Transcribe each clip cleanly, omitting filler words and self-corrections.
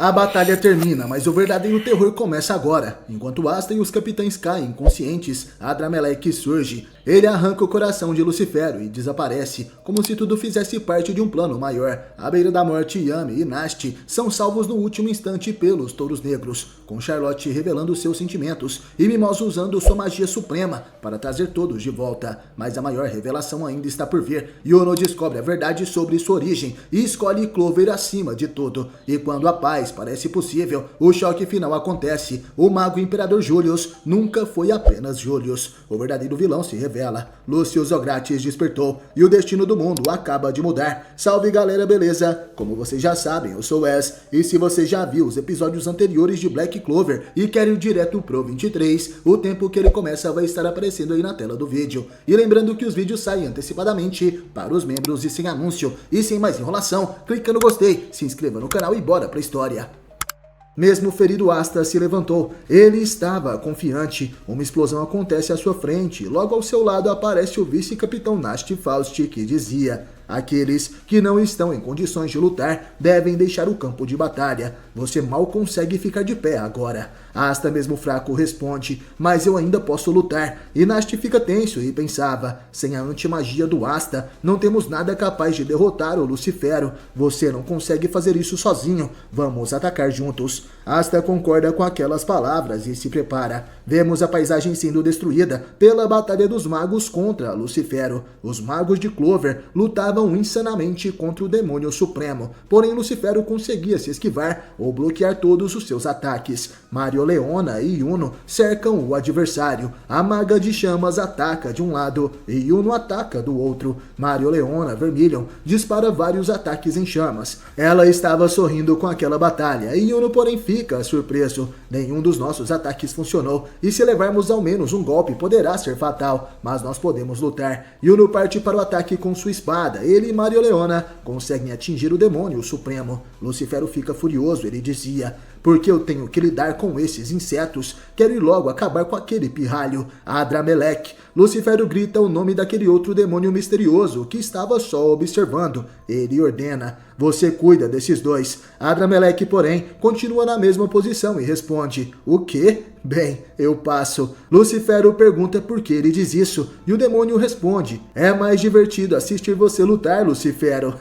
A batalha termina, mas o verdadeiro terror começa agora. Enquanto Asta e os capitães caem inconscientes, Adramelech surge. Ele arranca o coração de Lucifero e desaparece, como se tudo fizesse parte de um plano maior. À beira da morte, Yami e Nasti são salvos no último instante pelos Touros Negros, com Charlotte revelando seus sentimentos e Mimosa usando sua magia suprema para trazer todos de volta. Mas a maior revelação ainda está por vir. Yuno descobre a verdade sobre sua origem e escolhe Clover acima de tudo. E quando a paz parece possível, o choque final acontece. O mago Imperador Julius nunca foi apenas Julius. O verdadeiro vilão se revela. Lucius Ogratius despertou e o destino do mundo acaba de mudar. Salve galera, beleza? Como vocês já sabem, eu sou o Wes, e se você já viu os episódios anteriores de Black Clover e quer ir direto pro 23, o tempo que ele começa vai estar aparecendo aí na tela do vídeo. E lembrando que os vídeos saem antecipadamente para os membros e sem anúncio. E sem mais enrolação, clica no gostei, se inscreva no canal e bora pra história. Mesmo ferido, Asta se levantou. Ele estava confiante. Uma explosão acontece à sua frente. Logo ao seu lado aparece o vice-capitão Nasti Faust, que dizia: aqueles que não estão em condições de lutar devem deixar o campo de batalha. Você mal consegue ficar de pé agora. Asta, mesmo fraco, responde: mas eu ainda posso lutar. E Nasti fica tenso e pensava: sem a antimagia do Asta, não temos nada capaz de derrotar o Lucifero. Você não consegue fazer isso sozinho. Vamos atacar juntos. Asta concorda com aquelas palavras e se prepara. Vemos a paisagem sendo destruída pela batalha dos magos contra Lucifero. Os magos de Clover lutavam insanamente contra o demônio supremo, porém Lucifero conseguia se esquivar ou bloquear todos os seus ataques. Marioleona e Yuno cercam o adversário. A maga de chamas ataca de um lado e Yuno ataca do outro. Marioleona, Vermilion, dispara vários ataques em chamas. Ela estava sorrindo com aquela batalha e Yuno, porém, fica surpreso. Nenhum dos nossos ataques funcionou e se levarmos ao menos um golpe poderá ser fatal, mas nós podemos lutar. Yuno parte para o ataque com sua espada. Ele e Marioleona conseguem atingir o demônio supremo. Lucifero fica furioso. Ele dizia: porque eu tenho que lidar com esses insetos? Quero ir logo acabar com aquele pirralho. Adramelech. Lucifero grita o nome daquele outro demônio misterioso que estava só observando. Ele ordena: você cuida desses dois. Adramelech, porém, continua na mesma posição e responde: o quê? Bem, eu passo. Lucifero pergunta por que ele diz isso, e o demônio responde: é mais divertido assistir você lutar, Lucifero.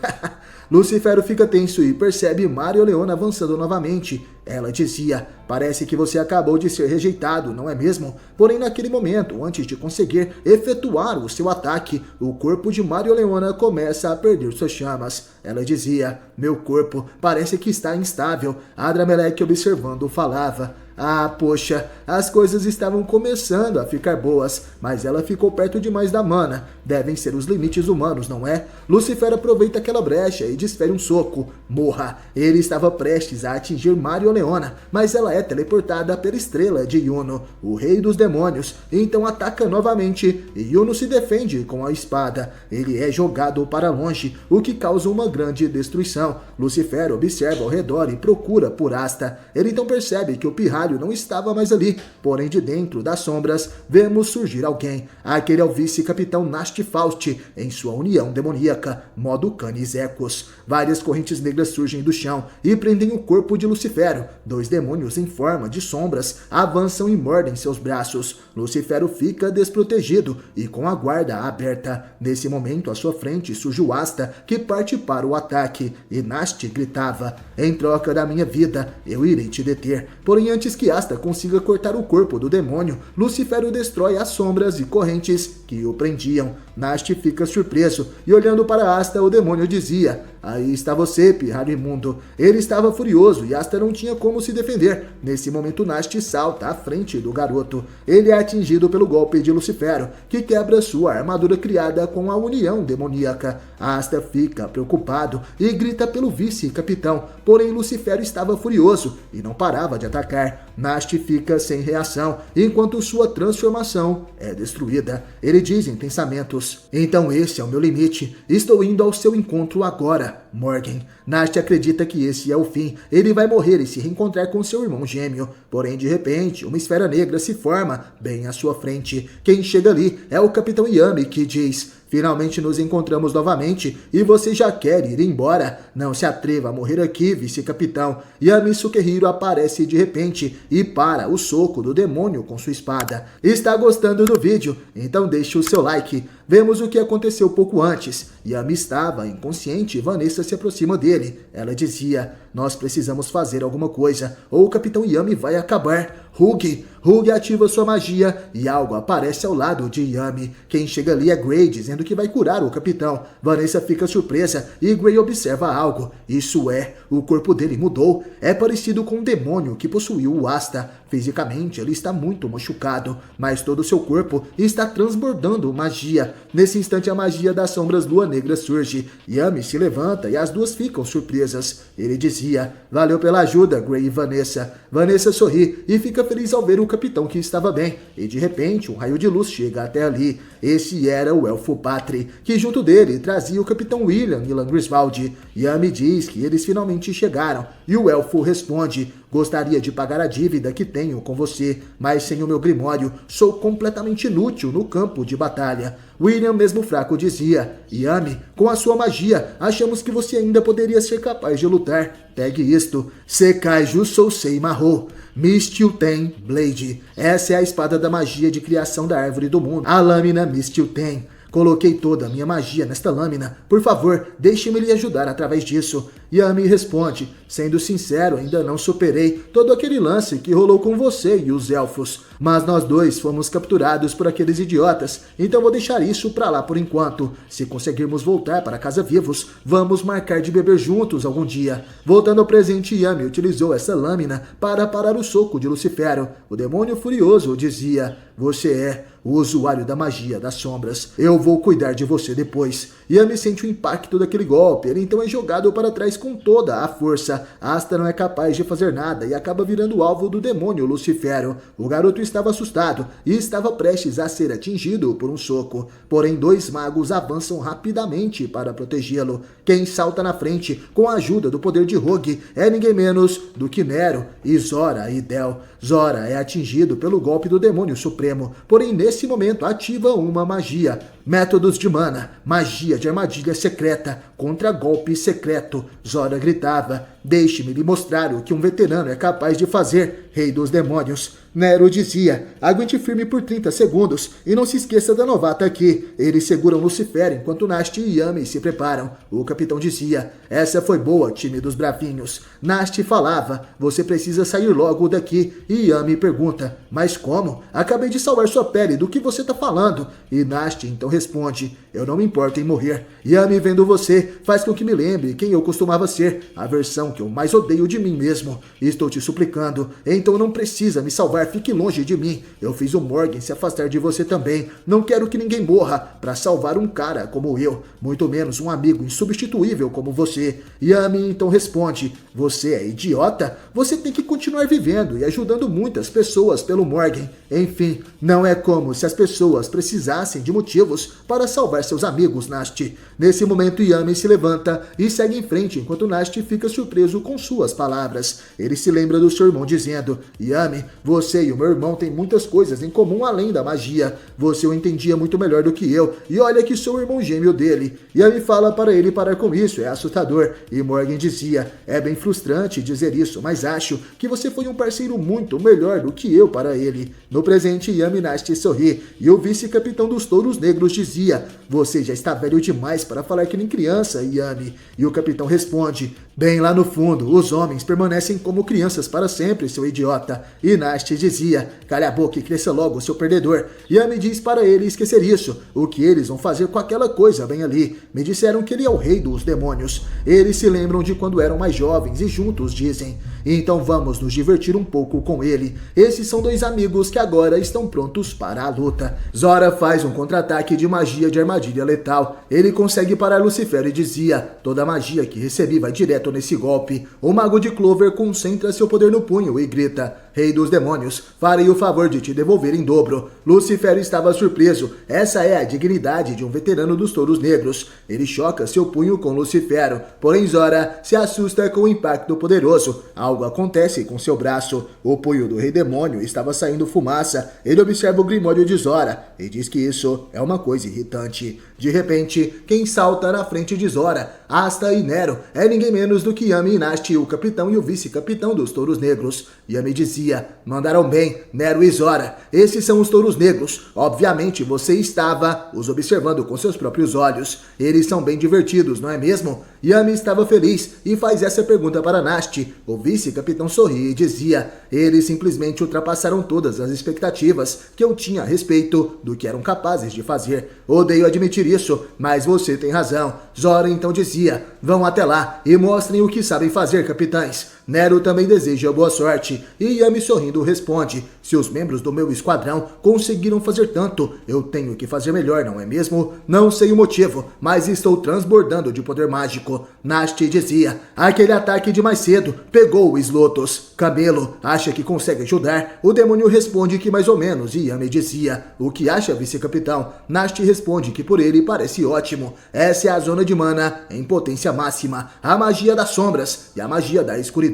Lucifero fica tenso e percebe Marioleona avançando novamente. Ela dizia: parece que você acabou de ser rejeitado, não é mesmo? Porém, naquele momento, antes de conseguir efetuar o seu ataque, o corpo de Marioleona começa a perder suas chamas. Ela dizia: meu corpo parece que está instável. Adramelech, observando, falava: ah, poxa, as coisas estavam começando a ficar boas, mas ela ficou perto demais da mana. Devem ser os limites humanos, não é? Lucifero aproveita aquela brecha e desfere um soco. Morra! Ele estava prestes a atingir Marioleona, mas ela é teleportada pela estrela de Yuno, o rei dos demônios. Então ataca novamente e Yuno se defende com a espada. Ele é jogado para longe, o que causa uma grande destruição. Lucifero observa ao redor e procura por Asta. Ele então percebe que o pirralho não estava mais ali, porém de dentro das sombras vemos surgir alguém. Aquele é o vice-capitão Nasti Faust em sua união demoníaca, modo Canis Ecos. Várias correntes negras surgem do chão e prendem o corpo de Lucifero. Dois demônios em forma de sombras avançam e mordem seus braços. Lucifero fica desprotegido e com a guarda aberta. Nesse momento, à sua frente surge o Asta, que parte para o ataque, e Nasti gritava: em troca da minha vida, eu irei te deter. Porém, antes que Asta consiga cortar o corpo do demônio, Lucifero destrói as sombras e correntes que o prendiam. Nasti fica surpreso e olhando para Asta, o demônio dizia: aí está você, pirralho imundo. Ele estava furioso e Asta não tinha como se defender. Nesse momento, Nasti salta à frente do garoto. Ele é atingido pelo golpe de Lucifero, que quebra sua armadura criada com a união demoníaca. Asta fica preocupado e grita pelo vice-capitão, porém Lucifero estava furioso e não parava de atacar. Nasti fica sem reação, enquanto sua transformação é destruída. Ele diz em pensamentos: então esse é o meu limite. Estou indo ao seu encontro agora, Morgan. Nasti acredita que esse é o fim. Ele vai morrer e se reencontrar com seu irmão gêmeo. Porém, de repente, uma esfera negra se forma bem à sua frente. Quem chega ali é o Capitão Yami, que diz: Finalmente nos encontramos novamente e você já quer ir embora? Não se atreva a morrer aqui, vice-capitão. Yami Sukehiro aparece de repente e para o soco do demônio com sua espada. Está gostando do vídeo? Então deixe o seu like. Vemos o que aconteceu pouco antes. Yami estava inconsciente e Vanessa se aproxima dele. Ela dizia: nós precisamos fazer alguma coisa ou o Capitão Yami vai acabar. Hug ativa sua magia e algo aparece ao lado de Yami. Quem chega ali é Gray, dizendo que vai curar o capitão. Vanessa fica surpresa e Gray observa algo. Isso é, o corpo dele mudou. É parecido com um demônio que possuiu o Asta. Fisicamente ele está muito machucado, mas todo o seu corpo está transbordando magia. Nesse instante a magia das sombras lua negra surge. Yami se levanta e as duas ficam surpresas. Ele dizia: valeu pela ajuda, Gray e Vanessa. Vanessa sorri e fica feliz ao ver o capitão que estava bem. E de repente um raio de luz chega até ali. Esse era o Elfo Patry, que junto dele trazia o capitão William e Langriswald. Yami diz que eles finalmente chegaram e o Elfo responde: gostaria de pagar a dívida que tenho com você, mas sem o meu grimório sou completamente inútil no campo de batalha. William, mesmo fraco, dizia: Yami, com a sua magia, achamos que você ainda poderia ser capaz de lutar. Pegue isto. Sekaiju Sousei Mahou. Mistilten Blade. Essa é a espada da magia de criação da árvore do mundo. A lâmina Mistilten. Coloquei toda a minha magia nesta lâmina. Por favor, deixe-me lhe ajudar através disso. Yami responde: sendo sincero, ainda não superei todo aquele lance que rolou com você e os elfos. Mas nós dois fomos capturados por aqueles idiotas, então vou deixar isso pra lá por enquanto. Se conseguirmos voltar para casa vivos, vamos marcar de beber juntos algum dia. Voltando ao presente, Yami utilizou essa lâmina para parar o soco de Lucifero. O demônio furioso dizia: você é o usuário da magia das sombras. Eu vou cuidar de você depois. Yami sente o impacto daquele golpe. Ele então é jogado para trás com toda a força. Asta não é capaz de fazer nada e acaba virando alvo do demônio Lucifero. O garoto estava assustado e estava prestes a ser atingido por um soco. Porém, dois magos avançam rapidamente para protegê-lo. Quem salta na frente com a ajuda do poder de Rogue é ninguém menos do que Nero e Zora Idel. Zora é atingido pelo golpe do demônio supremo, porém nesse momento ativa uma magia. Métodos de mana, magia de armadilha secreta, contra golpe secreto. Zora gritava: deixe-me lhe mostrar o que um veterano é capaz de fazer, rei dos demônios. Nero dizia: aguente firme por 30 segundos e não se esqueça da novata aqui. Eles seguram Lucifero enquanto Nasti e Yami se preparam. O capitão dizia: essa foi boa, time dos bravinhos. Nasti falava: você precisa sair logo daqui. E Yami pergunta: mas como? Acabei de salvar sua pele, do que você tá falando? E Nasti então responde: eu não me importo em morrer. Yami, vendo você, faz com que me lembre quem eu costumava ser, a versão que eu mais odeio de mim mesmo. Estou te suplicando, então não precisa me salvar, fique longe de mim. Eu fiz o Morgan se afastar de você também. Não quero que ninguém morra para salvar um cara como eu, muito menos um amigo insubstituível como você. Yami então responde: você é idiota? Você tem que continuar vivendo e ajudando muitas pessoas pelo Morgan. Enfim, não é como se as pessoas precisassem de motivos para salvar seus amigos, Nasti. Nesse momento, Yami se levanta e segue em frente, enquanto Nasti fica surpreso com suas palavras. Ele se lembra do seu irmão dizendo: Yami, você e o meu irmão têm muitas coisas em comum além da magia. Você o entendia muito melhor do que eu, e olha que sou o irmão gêmeo dele. Yami fala para ele parar com isso, é assustador. E Morgan dizia: é bem frustrante dizer isso, mas acho que você foi um parceiro muito melhor do que eu para ele. No presente, Yami e Nasti sorri, e o vice-capitão dos Touros Negros dizia: você já está velho demais para falar que nem criança, Yami. E o capitão responde: bem lá no fundo, os homens permanecem como crianças para sempre, seu idiota. E Nasti dizia: calha a boca e cresça logo, seu perdedor. Yami diz para ele esquecer isso. O que eles vão fazer com aquela coisa bem ali? Me disseram que ele é o rei dos demônios. Eles se lembram de quando eram mais jovens e juntos dizem: então vamos nos divertir um pouco com ele. Esses são dois amigos que agora estão prontos para a luta. Zora faz um contra-ataque de magia de armadilha letal. Ele consegue parar Lucifero e dizia: toda a magia que recebi vai direto nesse golpe. O mago de Clover concentra seu poder no punho e grita: rei dos demônios, farei o favor de te devolver em dobro. Lucifero estava surpreso. Essa é a dignidade de um veterano dos touros negros. Ele choca seu punho com Lucifero, porém Zora se assusta com o impacto poderoso. Algo acontece com seu braço. O punho do rei demônio estava saindo fumaça. Ele observa o grimório de Zora e diz que isso é uma coisa irritante. De repente, quem salta na frente de Zora, Asta e Nero, é ninguém menos do que Yami e Nasti, o capitão e o vice-capitão dos touros negros. Yami dizia: mandaram bem, Nero e Zora. Esses são os touros negros. Obviamente você estava os observando com seus próprios olhos. Eles são bem divertidos, não é mesmo? Yami estava feliz e faz essa pergunta para Nasti. O vice-capitão sorri e dizia: eles simplesmente ultrapassaram todas as expectativas que eu tinha a respeito do que eram capazes de fazer. Odeio admitir isso, mas você tem razão. Zora então dizia: vão até lá e mostrem o que sabem fazer, capitães. Nero também deseja boa sorte e Yami sorrindo responde: se os membros do meu esquadrão conseguiram fazer tanto, eu tenho que fazer melhor, não é mesmo? Não sei o motivo, mas estou transbordando de poder mágico. Nasti dizia: aquele ataque de mais cedo pegou o Slotos. Camelo acha que consegue ajudar? O demônio responde que mais ou menos e Yami dizia: o que acha, vice-capitão? Nasti responde que por ele parece ótimo. Essa é a zona de mana em potência máxima, a magia das sombras e a magia da escuridão.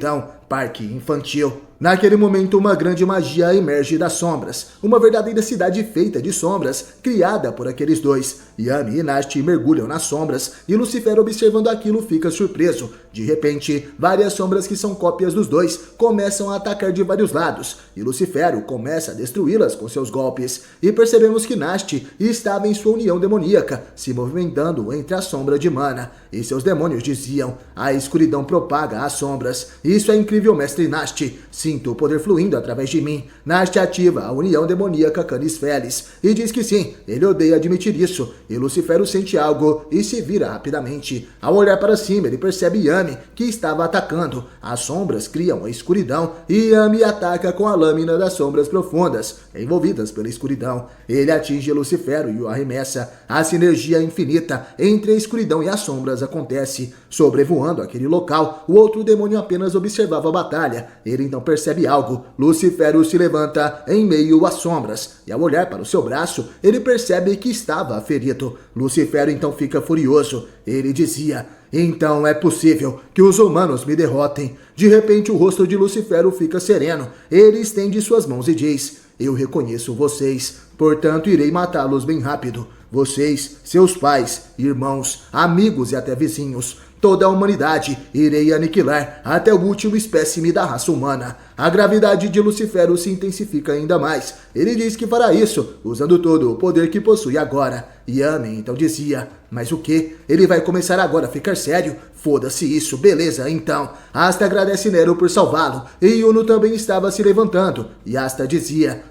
Parque infantil. Naquele momento, uma grande magia emerge das sombras. Uma verdadeira cidade feita de sombras, criada por aqueles dois. Yami e Nasti mergulham nas sombras e Lucifero, observando aquilo, fica surpreso. De repente, várias sombras que são cópias dos dois começam a atacar de vários lados e Lucifero começa a destruí-las com seus golpes. E percebemos que Nasti estava em sua união demoníaca, se movimentando entre a sombra de mana. E seus demônios diziam: a escuridão propaga as sombras. Isso é incrível, mestre Nasti. Sinto o poder fluindo através de mim. Nasti ativa a união demoníaca Canis Felis e diz que sim, ele odeia admitir isso. E Lucifero sente algo e se vira rapidamente. Ao olhar para cima, ele percebe Yami, que estava atacando. As sombras criam a escuridão e Yami ataca com a lâmina das sombras profundas, envolvidas pela escuridão. Ele atinge Lucifero e o arremessa. A sinergia infinita entre a escuridão e as sombras acontece. Sobrevoando aquele local, o outro demônio apenas observava a batalha. Ele então percebe algo. Lucifero se levanta em meio às sombras e ao olhar para o seu braço, ele percebe que estava ferido. Lucifero então fica furioso. Ele dizia: então é possível que os humanos me derrotem. De repente o rosto de Lucifero fica sereno. Ele estende suas mãos e diz: eu reconheço vocês, portanto irei matá-los bem rápido. Vocês, seus pais, irmãos, amigos e até vizinhos. Toda a humanidade irei aniquilar até o último espécime da raça humana. A gravidade de Lucifero se intensifica ainda mais. Ele diz que fará isso, usando todo o poder que possui agora. Yami então dizia: mas o que? Ele vai começar agora a ficar sério? Foda-se isso, beleza, então. Asta agradece Nero por salvá-lo, e Yuno também estava se levantando. E Asta dizia: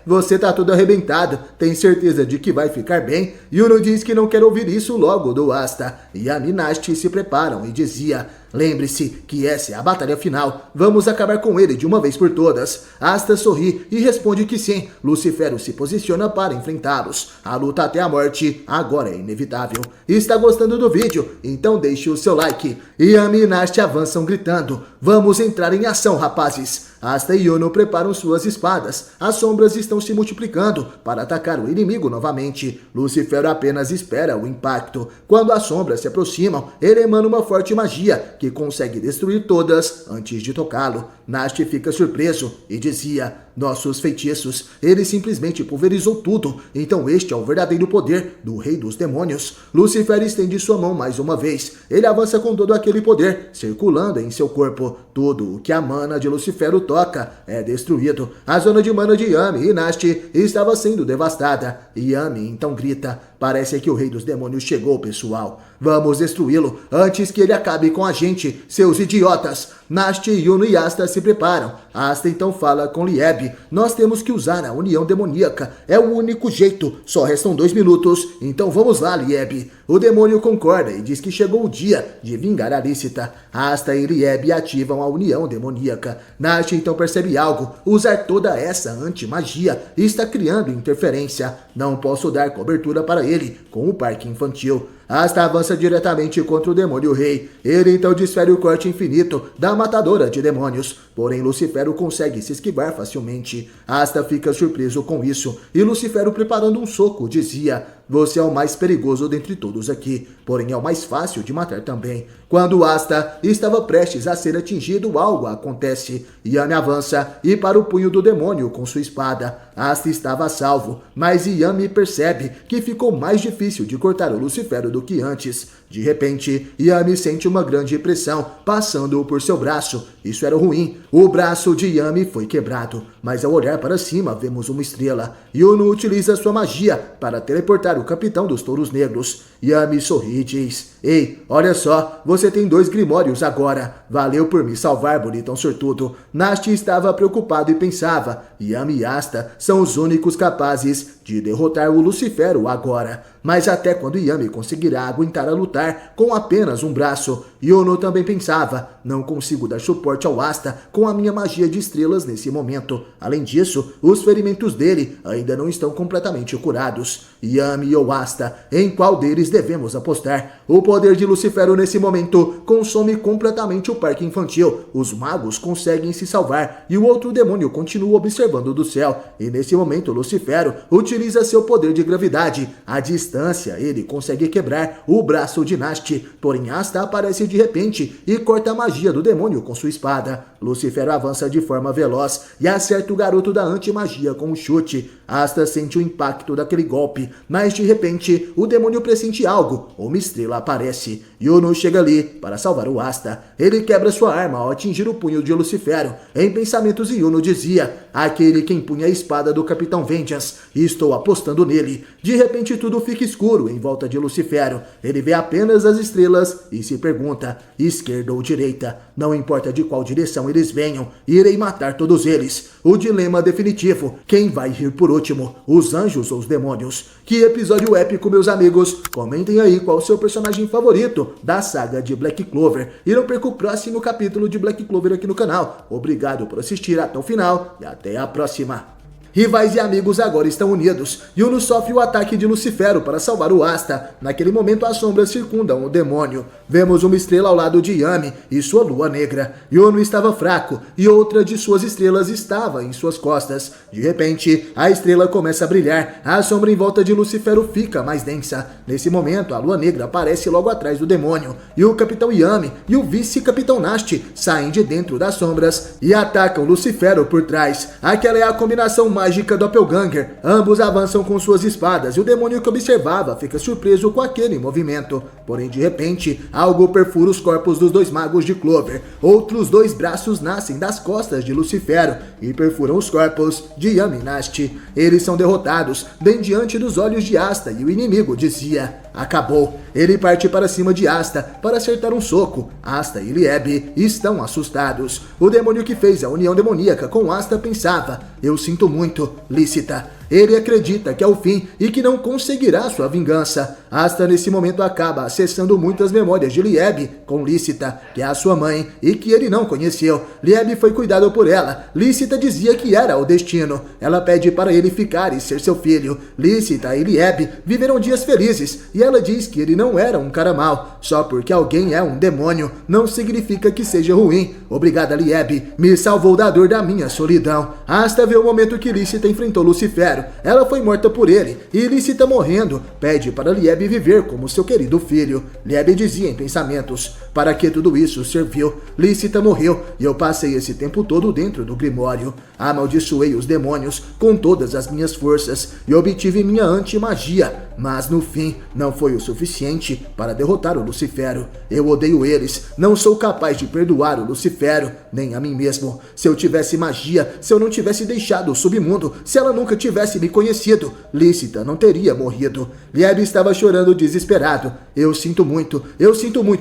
você tá todo arrebentado, tem certeza de que vai ficar bem? Yuno diz que não quer ouvir isso logo do Asta. Yami e Nasti se preparam e dizia: lembre-se que essa é a batalha final. Vamos acabar com ele de uma vez por todas. Asta sorri e responde que sim. Lucifero se posiciona para enfrentá-los. A luta até a morte agora é inevitável. Está gostando do vídeo? Então deixe o seu like. Yami e Nasti avançam gritando: vamos entrar em ação, rapazes. Asta e Yuno preparam suas espadas. As sombras estão se multiplicando para atacar o inimigo novamente. Lucifero apenas espera o impacto. Quando as sombras se aproximam, ele emana uma forte magia que consegue destruir todas antes de tocá-lo. Nasti fica surpreso e dizia: nossos feitiços, ele simplesmente pulverizou tudo. Então este é o verdadeiro poder do rei dos demônios. Lucifero estende sua mão mais uma vez. Ele avança com todo aquele poder, circulando em seu corpo. Tudo o que a mana de Lucifero toca é destruído. A zona de mana de Yami e Nasti estava sendo devastada. Yami então grita: parece que o rei dos demônios chegou, pessoal. Vamos destruí-lo antes que ele acabe com a gente, seus idiotas. Nasti, Yuno e Asta se preparam. Asta então fala com Lieb: nós temos que usar a união demoníaca. É o único jeito. Só restam 2 minutos. Então vamos lá, Lieb. O demônio concorda e diz que chegou o dia de vingar a Lícita. Asta e Lieb ativam a união demoníaca. Nasti então percebe algo. Usar toda essa anti-magia está criando interferência. Não posso dar cobertura para ele com o parque infantil. Asta avança diretamente contra o demônio rei. Ele então desfere o corte infinito da matadora de demônios. Porém, Lucifero consegue se esquivar facilmente. Asta fica surpreso com isso e Lucifero, preparando um soco, dizia: "Você é o mais perigoso dentre todos aqui, porém é o mais fácil de matar também." Quando Asta estava prestes a ser atingido, algo acontece. Yami avança e para o punho do demônio com sua espada. Asta estava a salvo, mas Yami percebe que ficou mais difícil de cortar o Lucifero do que antes. De repente, Yami sente uma grande pressão passando por seu braço. Isso era ruim. O braço de Yami foi quebrado, mas ao olhar para cima vemos uma estrela. Yuno utiliza sua magia para teleportar o capitão dos touros negros. Yami sorri e diz: "Ei, olha só, você tem 2 grimórios agora. Valeu por me salvar, bonitão sortudo." Nasti estava preocupado e pensava: Yami e Asta são os únicos capazes de derrotar o Lucifero agora. Mas até quando Yami conseguirá aguentar a lutar com apenas um braço? Yuno também pensava: não consigo dar suporte ao Asta com a minha magia de estrelas nesse momento. Além disso, os ferimentos dele ainda não estão completamente curados. Yami ou Asta, em qual deles devemos apostar? O poder de Lucifero nesse momento consome completamente o parque infantil. Os magos conseguem se salvar e o outro demônio continua observando do céu. E nesse momento Lucifero utiliza seu poder de gravidade. À distância ele consegue quebrar o braço de Nasti, porém Asta aparece de repente e corta a magia do demônio com sua espada. Lucifero avança de forma veloz e acerta o garoto da anti-magia com um chute. Asta sente o impacto daquele golpe, mas de repente o demônio pressente algo. Uma estrela aparece. Yuno chega ali para salvar o Asta. Ele quebra sua arma ao atingir o punho de Lucifero. Em pensamentos, Yuno dizia: aquele que empunha a espada do Capitão Vengeance. Estou apostando nele. De repente tudo fica escuro em volta de Lucifero. Ele vê apenas as estrelas e se pergunta: esquerda ou direita? Não importa de qual direção eles venham, irei matar todos eles. O dilema definitivo: quem vai rir por último? Os anjos ou os demônios? Que episódio épico, meus amigos! Comentem aí qual o seu personagem favorito da saga de Black Clover. E não perca o próximo capítulo de Black Clover aqui no canal. Obrigado por assistir até o final e até a próxima. Rivais e amigos agora estão unidos. Yuno sofre o ataque de Lucifero para salvar o Asta. Naquele momento as sombras circundam o demônio. Vemos uma estrela ao lado de Yami e sua lua negra. Yuno estava fraco e outra de suas estrelas estava em suas costas. De repente, a estrela começa a brilhar. A sombra em volta de Lucifero fica mais densa. Nesse momento, a lua negra aparece logo atrás do demônio. E o Capitão Yami e o Vice-Capitão Nasti saem de dentro das sombras e atacam Lucifero por trás. Aquela é a combinação mágica Doppelganger. Ambos avançam com suas espadas e o demônio que observava fica surpreso com aquele movimento. Porém, de repente, algo perfura os corpos dos 2 magos de Clover. Outros 2 braços nascem das costas de Lucifero e perfuram os corpos de Yami e Nasti. Eles são derrotados bem diante dos olhos de Asta e o inimigo dizia: acabou. Ele parte para cima de Asta para acertar um soco. Asta e Lieb estão assustados. O demônio que fez a união demoníaca com Asta pensava: eu sinto muito, Lícita. Ele acredita que é o fim e que não conseguirá sua vingança. Asta nesse momento acaba acessando muitas memórias de Lieb com Lícita, que é a sua mãe e que ele não conheceu. Lieb foi cuidado por ela. Lícita dizia que era o destino. Ela pede para ele ficar e ser seu filho. Lícita e Lieb viveram dias felizes e ela diz que ele não era um cara mau. Só porque alguém é um demônio não significa que seja ruim. Obrigada, Lieb. Me salvou da dor da minha solidão. Asta vê o momento que Lícita enfrentou Lucifero. Ela foi morta por ele e Lícita, morrendo, pede para Lieb viver como seu querido filho. Lieb dizia em pensamentos: para que tudo isso serviu? Lícita morreu e eu passei esse tempo todo dentro do Grimório. Amaldiçoei os demônios com todas as minhas forças e obtive minha anti-magia, mas no fim não foi o suficiente para derrotar o Lucifero. Eu odeio eles, não sou capaz de perdoar o Lucifero, nem a mim mesmo. Se eu tivesse magia, se eu não tivesse deixado o submundo, se ela nunca tivesse me conhecido, Lícita não teria morrido. Lieb estava chorando desesperado. Eu sinto muito,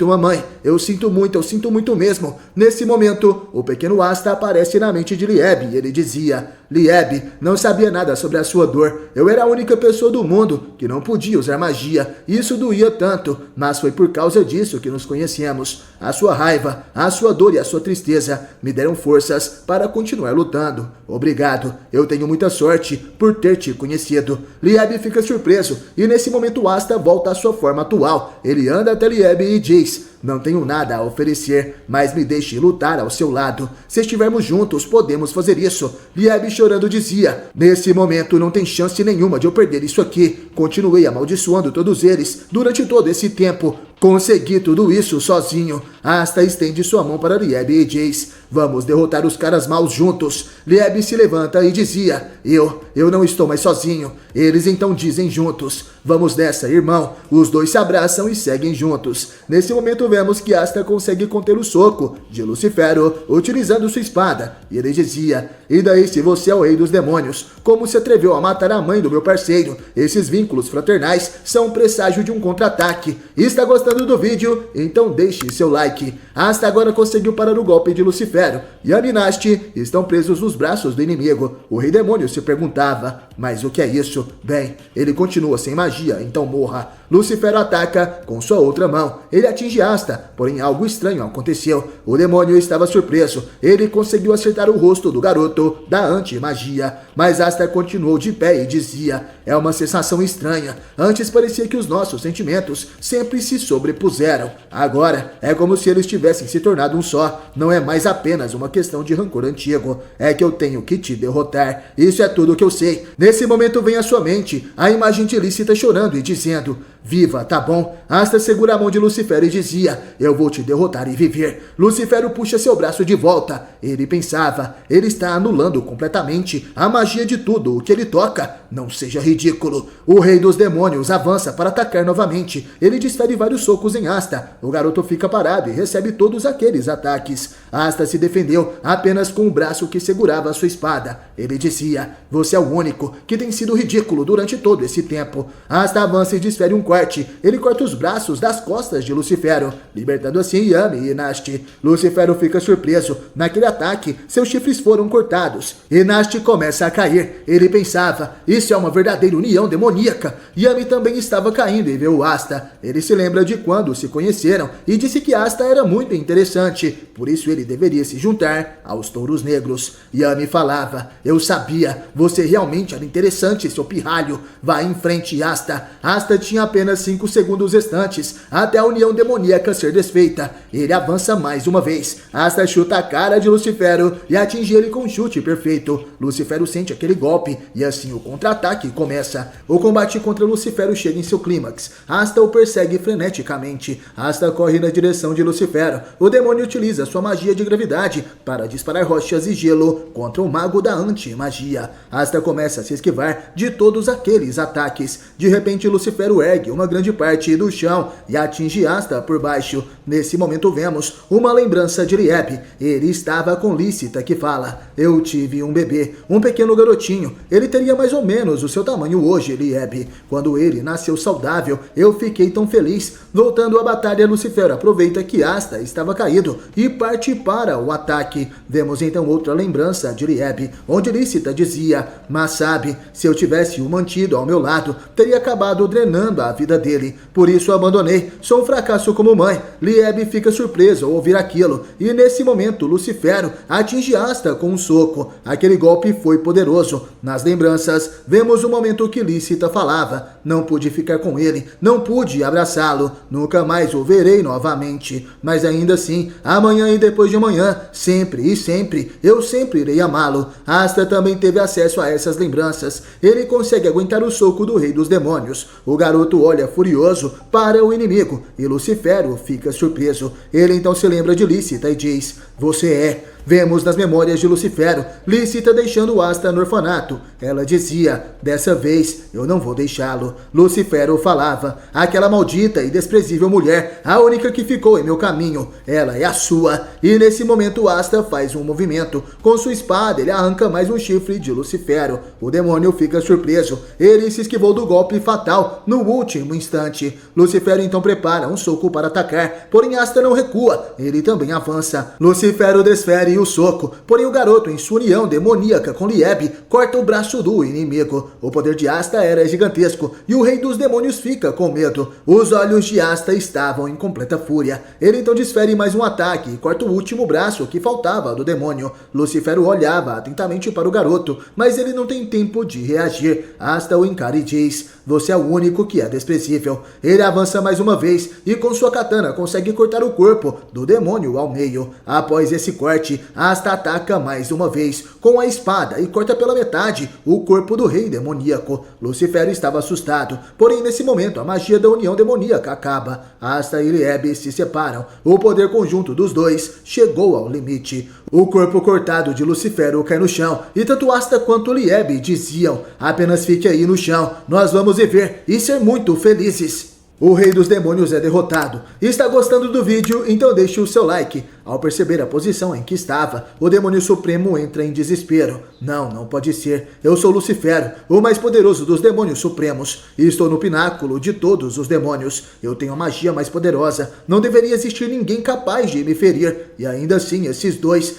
mamãe. Eu sinto muito mesmo. Nesse momento, o pequeno Asta aparece na mente de Lieb e ele dizia: Lieb, não sabia nada sobre a sua dor. Eu era a única pessoa do mundo que não podia usar magia, isso doía tanto, mas foi por causa disso que nos conhecemos. A sua raiva, a sua dor e a sua tristeza me deram forças para continuar lutando. Obrigado, eu tenho muita sorte por ter te conhecido. Lieb fica surpreso e nesse momento Asta volta à sua forma atual. Ele anda até Lieb e diz: não tenho nada a oferecer, mas me deixe lutar ao seu lado. Se estivermos juntos, podemos fazer isso. Lieb chorando dizia: nesse momento não tem chance nenhuma de eu perder isso aqui. Continuei amaldiçoando todos eles durante todo esse tempo. Consegui tudo isso sozinho. Asta estende sua mão para Lieb e diz: vamos derrotar os caras maus juntos. Lieb se levanta e dizia: eu não estou mais sozinho. Eles então dizem juntos: vamos nessa, irmão. Os dois se abraçam e seguem juntos. Nesse momento vemos que Asta consegue conter o soco de Lucifero utilizando sua espada. E ele dizia: e daí se você é o rei dos demônios? Como se atreveu a matar a mãe do meu parceiro? Esses vínculos fraternais são um presságio de um contra-ataque. Está gostando do vídeo? Então deixe seu like. Asta agora conseguiu parar o golpe de Lucifero e a Ninasti estão presos nos braços do inimigo. O rei demônio se perguntava: mas o que é isso? Bem, ele continua sem magia, então morra. Lucifero ataca com sua outra mão. Ele atinge Asta, porém algo estranho aconteceu. O demônio estava surpreso. Ele conseguiu acertar o rosto do garoto da anti-magia. Mas Asta continuou de pé e dizia: é uma sensação estranha. Antes parecia que os nossos sentimentos sempre se sobrepuseram. Agora é como se eles tivessem se tornado um só. Não é mais apenas uma questão de rancor antigo. É que eu tenho que te derrotar. Isso é tudo o que eu sei. Nesse momento vem à sua mente a imagem de Lícita chorando e dizendo: viva, tá bom? Asta segura a mão de Lucifero e dizia: eu vou te derrotar e viver. Lucifero puxa seu braço de volta. Ele pensava: ele está anulando completamente a magia de tudo o que ele toca. Não seja ridículo. O rei dos demônios avança para atacar novamente. Ele desfere vários socos em Asta. O garoto fica parado e recebe todos aqueles ataques. Asta se defendeu apenas com o braço que segurava a sua espada. Ele dizia: você é o único que tem sido ridículo durante todo esse tempo. Asta avança e desfere um corte. Ele corta os braços das costas de Lucifero, libertando assim Yami e Nasti. Lucifero fica surpreso. Naquele ataque, seus chifres foram cortados. E Nasti começa a cair. Ele pensava: isso é uma verdadeira união demoníaca. Yami também estava caindo e viu Asta. Ele se lembra de quando se conheceram e disse que Asta era muito interessante. Por isso ele deveria se juntar aos touros negros. Yami falava: eu sabia, você realmente era interessante, seu pirralho. Vá em frente, Asta. Asta tinha apenas 5 segundos restantes até a união demoníaca ser desfeita. Ele avança mais uma vez. Asta chuta a cara de Lucifero e atinge ele com um chute perfeito. Lucifero sente aquele golpe e assim o contra-ataque começa. O combate contra Lucifero chega em seu clímax. Asta o persegue freneticamente. Asta corre na direção de Lucifero. O demônio utiliza sua magia de gravidade para disparar rochas e gelo contra o mago da anti-magia. Asta começa a se esquivar de todos aqueles ataques. De repente Lucifero ergue uma grande parte do chão e atinge Asta por baixo. Nesse momento vemos uma lembrança de Lieb. Ele estava com Lícita, que fala: eu tive um bebê, um pequeno garotinho. Ele teria mais ou menos o seu tamanho hoje, Lieb. Quando ele nasceu saudável, eu fiquei tão feliz. Voltando à batalha, Lucifero aproveita que Asta estava caído e parte para o ataque. Vemos então outra lembrança de Lieb, onde Lícita dizia: mas sabe, se eu tivesse o mantido ao meu lado, teria acabado drenando a vida dele. Por isso abandonei. Sou um fracasso como mãe. Lieb fica surpreso ao ouvir aquilo. E nesse momento, Lucifero atinge Asta com um soco. Aquele golpe foi poderoso. Nas lembranças, vemos o momento que Lícita falava: não pude ficar com ele, não pude abraçá-lo, nunca mais o verei novamente. Mas ainda assim, amanhã e depois de amanhã, sempre e sempre, eu sempre irei amá-lo. Asta também teve acesso a essas lembranças. Ele consegue aguentar o soco do rei dos demônios. O garoto olha furioso para o inimigo e Lucifero fica surpreso. Ele então se lembra de Lícita e diz: você é. Vemos nas memórias de Lucifero, Lícita deixando Asta no orfanato. Ela dizia: dessa vez eu não vou deixá-lo. Lucifero falava: aquela maldita e desprezível mulher, a única que ficou em meu caminho, ela é a sua. E nesse momento Asta faz um movimento. Com sua espada ele arranca mais um chifre de Lucifero. O demônio fica surpreso. Ele se esquivou do golpe fatal no último instante. Lucifero então prepara um soco para atacar, porém Asta não recua. Ele também avança. Lucifero desfere aí o soco, porém o garoto, em sua união demoníaca com Lieb, corta o braço do inimigo. O poder de Asta era gigantesco e o rei dos demônios fica com medo. Os olhos de Asta estavam em completa fúria. Ele então desfere mais um ataque e corta o último braço que faltava do demônio. Lucifero olhava atentamente para o garoto, mas ele não tem tempo de reagir. Asta o encara e diz: você é o único que é desprezível. Ele avança mais uma vez e com sua katana consegue cortar o corpo do demônio ao meio. Após esse corte, Asta ataca mais uma vez com a espada e corta pela metade o corpo do rei demoníaco. Lucifero estava assustado, porém nesse momento a magia da união demoníaca acaba. Asta e Lieb se separam. O poder conjunto dos dois chegou ao limite. O corpo cortado de Lucifero cai no chão e tanto Asta quanto Lieb diziam: apenas fique aí no chão, nós vamos viver e ser muito felizes. O rei dos demônios é derrotado. Está gostando do vídeo? Então deixe o seu like. Ao perceber a posição em que estava, o demônio supremo entra em desespero. Não pode ser. Eu sou Lucifero, o mais poderoso dos demônios supremos. E estou no pináculo de todos os demônios. Eu tenho a magia mais poderosa. Não deveria existir ninguém capaz de me ferir. E ainda assim, esses dois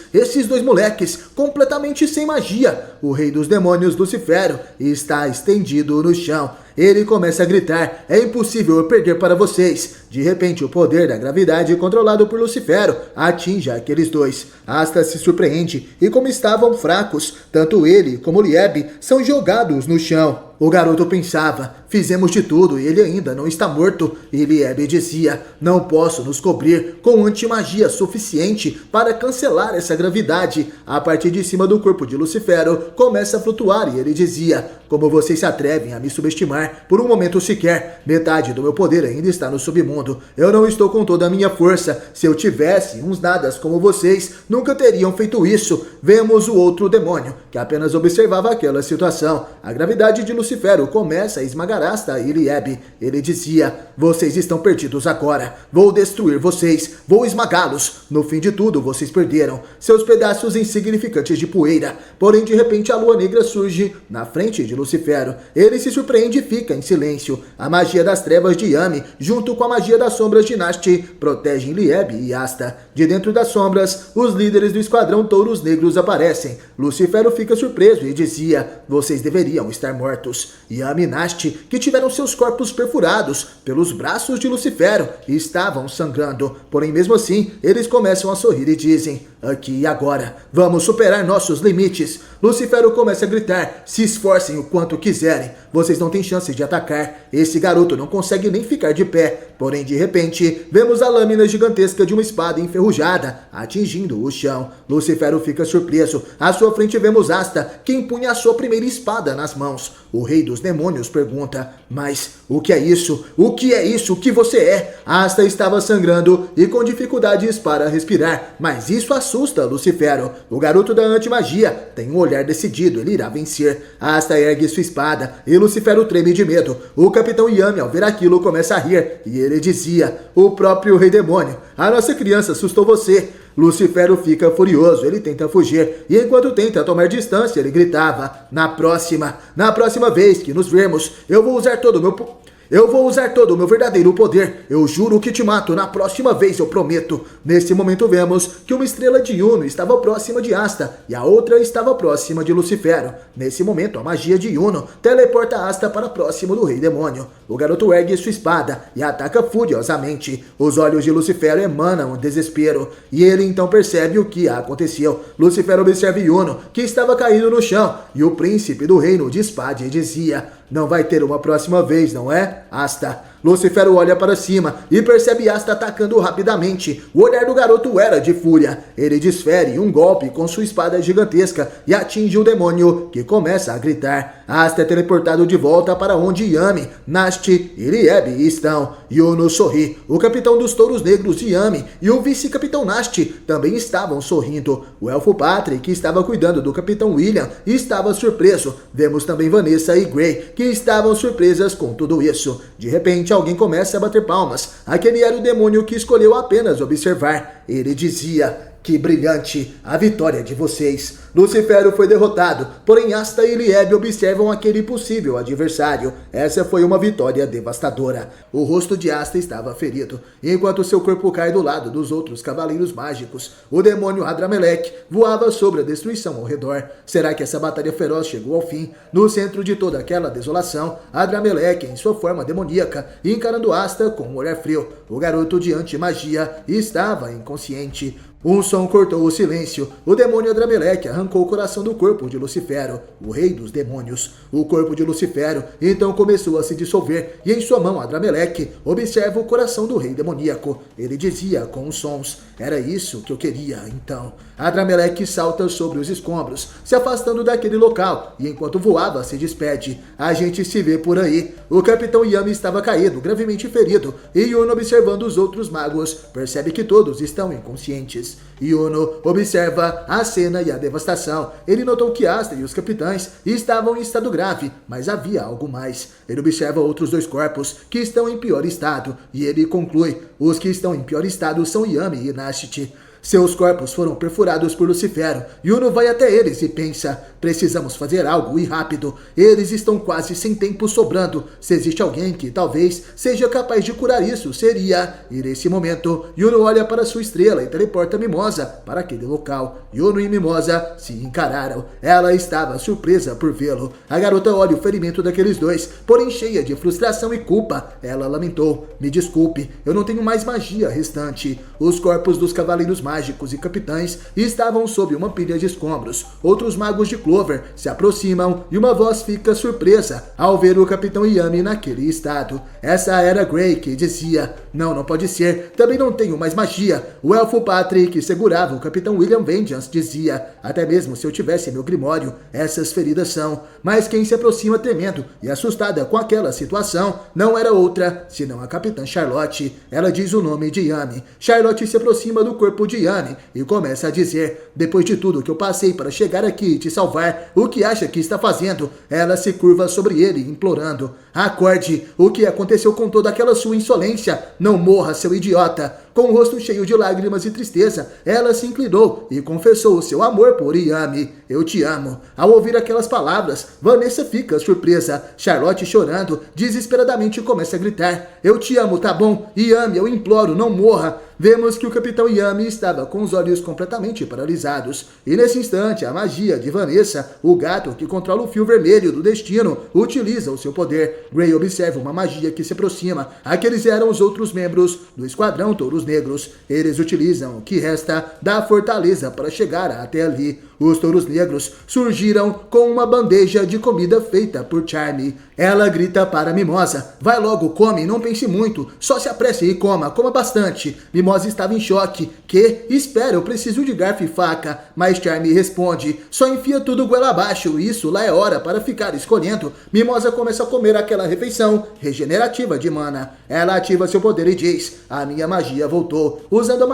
moleques, completamente sem magia. O rei dos demônios, Lucifero, está estendido no chão. Ele começa a gritar: é impossível eu perder para vocês. De repente, o poder da gravidade controlado por Lucifero atinge aqueles dois. Asta se surpreende e, como estavam fracos, tanto ele como Lieb são jogados no chão. O garoto pensava: fizemos de tudo e ele ainda não está morto. E Lieb dizia: não posso nos cobrir com antimagia suficiente para cancelar essa gravidade. A partir de cima do corpo de Lucifero começa a flutuar e ele dizia: como vocês se atrevem a me subestimar por um momento sequer? Metade do meu poder ainda está no submundo. Eu não estou com toda a minha força. Se eu tivesse uns nadas como vocês, nunca teriam feito isso. Vemos o outro demônio, que apenas observava aquela situação. A gravidade de Lucifero começa a esmagar Asta e Lieb. Ele dizia: vocês estão perdidos agora. Vou destruir vocês. Vou esmagá-los. No fim de tudo, vocês perderam seus pedaços insignificantes de poeira. Porém, de repente, a lua negra surge na frente de Lucifero. Ele se surpreende e fica em silêncio. A magia das trevas de Yami, junto com a magia das sombras de Nashti, protegem Lieb e Asta. De dentro das sombras, os líderes do esquadrão Touros Negros aparecem. Lucifero fica surpreso e dizia: vocês deveriam estar mortos. Yami e Nashti, que tiveram seus corpos perfurados pelos braços de Lucifero, estavam sangrando. Porém, mesmo assim, eles começam a sorrir e dizem: aqui e agora, vamos superar nossos limites. Lucifero começa a gritar: se esforcem o quanto quiserem, vocês não têm chance de atacar. Esse garoto não consegue nem ficar de pé. Porém, de repente, vemos a lâmina gigantesca de uma espada enferrujada atingindo o chão. Lucifero fica surpreso. À sua frente vemos Asta, que empunha a sua primeira espada nas mãos. O rei dos demônios pergunta: mas o que é isso? O que é isso? O que você é? Asta estava sangrando e com dificuldades para respirar, mas isso assusta Lucifero. O garoto da antimagia tem um olhar decidido, ele irá vencer. Asta ergue sua espada e Lucifero treme de medo. O capitão Yami, ao ver aquilo, começa a rir e ele dizia: o próprio rei demônio, a nossa criança assustou você. Lucifero fica furioso, ele tenta fugir, e enquanto tenta tomar distância, ele gritava: na próxima vez que nos vermos, eu vou usar todo o meu verdadeiro poder. Eu juro que te mato na próxima vez, eu prometo. Nesse momento vemos que uma estrela de Yuno estava próxima de Asta e a outra estava próxima de Lucifero. Nesse momento, a magia de Yuno teleporta Asta para próximo do rei demônio. O garoto ergue sua espada e ataca furiosamente. Os olhos de Lucifero emanam desespero e ele então percebe o que aconteceu. Lucifero observa Yuno, que estava caído no chão, e o príncipe do reino de Spade dizia: não vai ter uma próxima vez, não é, Asta? Lucifero olha para cima e percebe Asta atacando rapidamente. O olhar do garoto era de fúria. Ele desfere um golpe com sua espada gigantesca e atinge o demônio, que começa a gritar. Asta é teleportado de volta para onde Yami, Nashti e Lieb estão. Yuno sorri. O capitão dos Touros Negros de Yami e o vice-capitão Nashti também estavam sorrindo. O elfo Patrick, que estava cuidando do capitão William, estava surpreso. Vemos também Vanessa e Gray, que estavam surpresas com tudo isso. De repente, alguém começa a bater palmas. Aquele era o demônio que escolheu apenas observar. Ele dizia: Que brilhante a vitória de vocês. Lucifero foi derrotado, porém Asta e Lieb observam aquele possível adversário. Essa foi uma vitória devastadora. O rosto de Asta estava ferido, enquanto seu corpo cai do lado dos outros cavaleiros mágicos. O demônio Adramelech voava sobre a destruição ao redor. Será que essa batalha feroz chegou ao fim? No centro de toda aquela desolação, Adramelech, em sua forma demoníaca, encarando Asta com um olhar frio. O garoto de anti-magia estava inconsciente. Um som cortou o silêncio. O demônio Adramelech arrancou o coração do corpo de Lucifero, o rei dos demônios. O corpo de Lucifero então começou a se dissolver, e em sua mão Adramelech observa o coração do rei demoníaco. Ele dizia com os sons: era isso que eu queria, então. Adramelech salta sobre os escombros, se afastando daquele local, e enquanto voava se despede. A gente se vê por aí. O capitão Yami estava caído, gravemente ferido, e Yuno, observando os outros magos, percebe que todos estão inconscientes. Yuno observa a cena e a devastação. Ele notou que Asta e os capitães estavam em estado grave, mas havia algo mais. Ele observa outros dois corpos que estão em pior estado, e ele conclui: os que estão em pior estado são Yami e Nashti. Seus corpos foram perfurados por Lucifero. Yuno vai até eles e pensa: precisamos fazer algo e rápido. Eles estão quase sem tempo sobrando. Se existe alguém que talvez seja capaz de curar isso, seria... E nesse momento, Yuno olha para sua estrela e teleporta Mimosa para aquele local. Yuno e Mimosa se encararam. Ela estava surpresa por vê-lo. A garota olha o ferimento daqueles dois, porém cheia de frustração e culpa. Ela lamentou: me desculpe, eu não tenho mais magia restante. Os corpos dos cavaleiros mágicos e capitães estavam sob uma pilha de escombros. Outros magos de Clover se aproximam e uma voz fica surpresa ao ver o capitão Yami naquele estado. Essa era Grey, que dizia: não pode ser, também não tenho mais magia. O elfo Patrick, que segurava o capitão William Vengeance, dizia: até mesmo se eu tivesse meu grimório, essas feridas são. Mas quem se aproxima tremendo e assustada com aquela situação não era outra senão a capitã Charlotte. Ela diz o nome de Yami. Charlotte se aproxima do corpo de Yami e começa a dizer: depois de tudo que eu passei para chegar aqui e te salvar, o que acha que está fazendo? Ela se curva sobre ele, implorando: acorde, o que aconteceu com toda aquela sua insolência? Não morra, seu idiota! Com o rosto cheio de lágrimas e tristeza, ela se inclinou e confessou o seu amor por Yami. Eu te amo. Ao ouvir aquelas palavras, Vanessa fica surpresa. Charlotte, chorando, desesperadamente começa a gritar: eu te amo, tá bom? Yami, eu imploro, não morra. Vemos que o capitão Yami estava com os olhos completamente paralisados. E nesse instante, a magia de Vanessa, o gato que controla o fio vermelho do destino, utiliza o seu poder. Grey observa uma magia que se aproxima. Aqueles eram os outros membros do Esquadrão Touros Negros. Eles utilizam o que resta da fortaleza para chegar até ali. Os touros negros surgiram com uma bandeja de comida feita por Charme. Ela grita para Mimosa: vai logo, come, não pense muito, só se apresse e coma bastante. Mimosa estava em choque. Que? Espera, eu preciso de garfo e faca. Mas Charme responde: só enfia tudo goela abaixo, isso lá é hora para ficar escolhendo. Mimosa começa a comer aquela refeição regenerativa de mana. Ela ativa seu poder e diz: a minha magia voltou. Usando a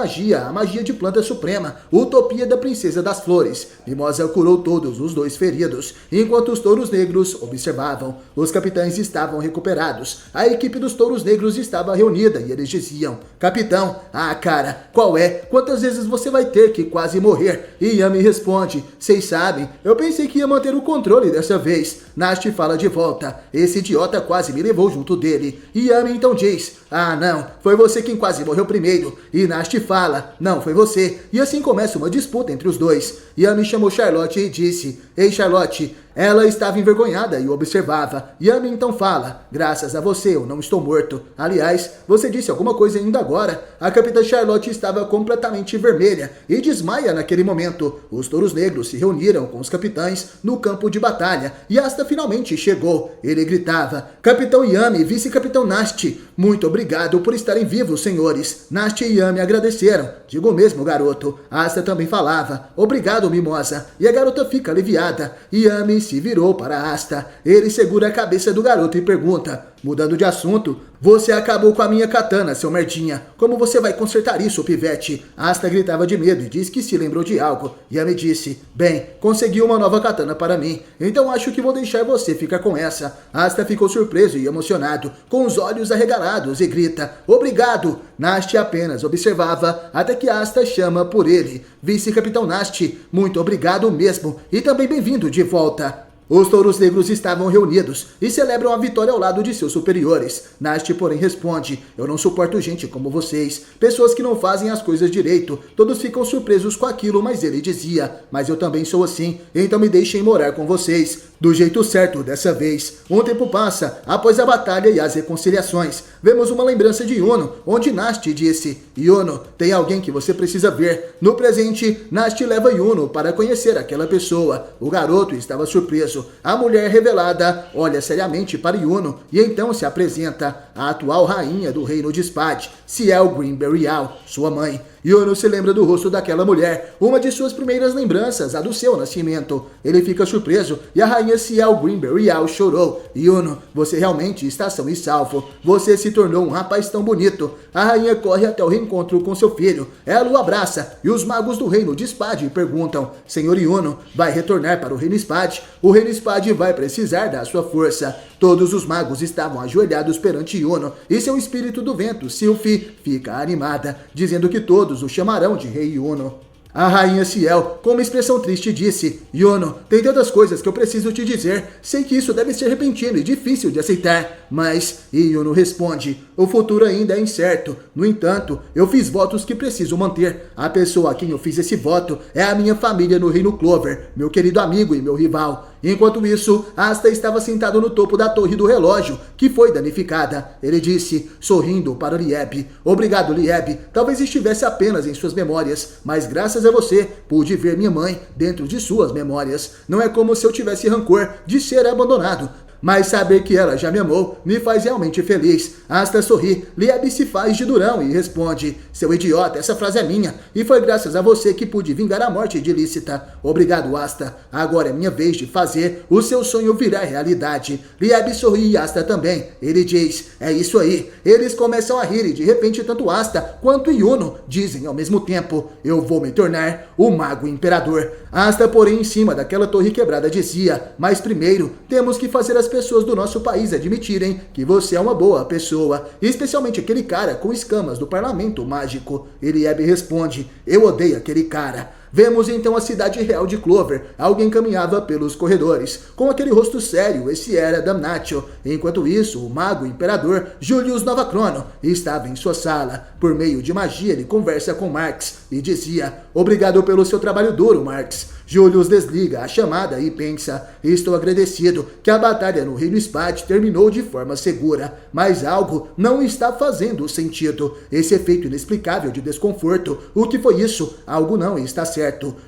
magia de planta suprema, Utopia da Princesa das Flores. Mimosa curou todos os dois feridos, enquanto os touros negros observavam. Os capitães estavam recuperados. A equipe dos touros negros estava reunida e eles diziam: capitão, cara, qual é? Quantas vezes você vai ter que quase morrer? E Yami responde: vocês sabem, eu pensei que ia manter o controle dessa vez. Nashti fala de volta: esse idiota quase me levou junto dele. E Yami então diz: não, foi você quem quase morreu primeiro. E Nashti fala: não, foi você. E assim começa uma disputa entre os dois. Yami chamou Charlotte e disse: ei, Charlotte. Ela estava envergonhada e o observava. Yami então fala: graças a você eu não estou morto. Aliás, você disse alguma coisa ainda agora. A capitã Charlotte estava completamente vermelha e desmaia naquele momento. Os touros negros se reuniram com os capitães no campo de batalha e Asta finalmente chegou. Ele gritava: capitão Yami, vice-capitão Nashti, muito obrigado por estarem vivos, senhores. Nashti e Yami agradeceram. Digo mesmo, garoto. Asta também falava: obrigado, Mimosa. E a garota fica aliviada. Yami se virou para Asta. Ele segura a cabeça do garoto e pergunta: Mudando de assunto, você acabou com a minha katana, seu merdinha. Como você vai consertar isso, pivete? Asta gritava de medo e disse que se lembrou de algo. Yami disse, bem, consegui uma nova katana para mim, então acho que vou deixar você ficar com essa. Asta ficou surpreso e emocionado, com os olhos arregalados e grita, obrigado. Nasti apenas observava até que Asta chama por ele. Vice-capitão Nasti, muito obrigado mesmo e também bem-vindo de volta. Os touros negros estavam reunidos e celebram a vitória ao lado de seus superiores. Nasti, porém, responde, eu não suporto gente como vocês, pessoas que não fazem as coisas direito. Todos ficam surpresos com aquilo, mas ele dizia, mas eu também sou assim, então me deixem morar com vocês. Do jeito certo dessa vez. Um tempo passa, após a batalha e as reconciliações. Vemos uma lembrança de Yuno, onde Nasti disse, Yuno, tem alguém que você precisa ver. No presente, Nasti leva Yuno para conhecer aquela pessoa. O garoto estava surpreso. A mulher revelada olha seriamente para Yuno e então se apresenta a atual rainha do reino de Spad, Ciel Greenberryal, sua mãe. Yuno se lembra do rosto daquela mulher, uma de suas primeiras lembranças, a do seu nascimento. Ele fica surpreso e a rainha Ciel Greenberryal chorou. Yuno, você realmente está são e salvo. Você se tornou um rapaz tão bonito. A rainha corre até o reencontro com seu filho. Ela o abraça e os magos do reino de Spad perguntam, Senhor Yuno, vai retornar para o reino Spad? O reino Spad vai precisar da sua força. Todos os magos estavam ajoelhados perante Yuno e seu espírito do vento, Sylphie, fica animada, dizendo que todos o chamarão de Rei Yuno. A rainha Ciel, com uma expressão triste, disse, Yuno, tem tantas coisas que eu preciso te dizer. Sei que isso deve ser repentino e difícil de aceitar, mas... E Yuno responde, o futuro ainda é incerto. No entanto, eu fiz votos que preciso manter. A pessoa a quem eu fiz esse voto é a minha família no Reino Clover, meu querido amigo e meu rival. Enquanto isso, Asta estava sentado no topo da torre do relógio, que foi danificada. Ele disse, sorrindo para Lieb, obrigado, Lieb. Talvez estivesse apenas em suas memórias, mas graças a você, pude ver minha mãe dentro de suas memórias. Não é como se eu tivesse rancor de ser abandonado, mas saber que ela já me amou me faz realmente feliz. Asta sorri, Lieb se faz de durão e responde, seu idiota, essa frase é minha, e foi graças a você que pude vingar a morte de Lícita. Obrigado, Asta. Agora é minha vez de fazer o seu sonho virar realidade. Lieb sorri e Asta também. Ele diz, é isso aí. Eles começam a rir e de repente tanto Asta quanto Yuno dizem ao mesmo tempo, eu vou me tornar o Mago Imperador. Asta, porém, em cima daquela torre quebrada dizia, mas primeiro temos que fazer as pessoas do nosso país admitirem que você é uma boa pessoa, especialmente aquele cara com escamas do parlamento mágico. Lieb responde, eu odeio aquele cara. Vemos então a cidade real de Clover. Alguém caminhava pelos corredores. Com aquele rosto sério, esse era Damnatio. Enquanto isso, o mago imperador Julius Novacrono estava em sua sala. Por meio de magia, ele conversa com Marx e dizia, obrigado pelo seu trabalho duro, Marx. Julius desliga a chamada e pensa, estou agradecido que a batalha no Reino Spad terminou de forma segura, mas algo não está fazendo sentido. Esse efeito inexplicável de desconforto, o que foi isso? Algo não está certo.